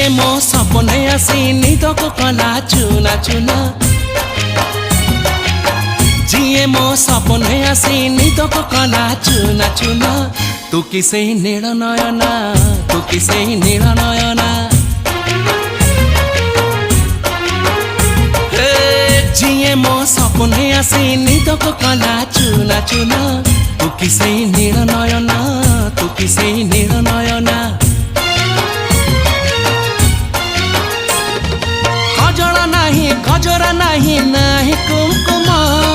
जिए मो सपने आसी निदक कला चुना चुना जिए मो सपने आसी निदक कला चुना चुना तू किसे नील नयना तू किसे नील नयना जिए मो सपने आसी निदक कला चुना चुना तू किसे नील नयना तू किसे नील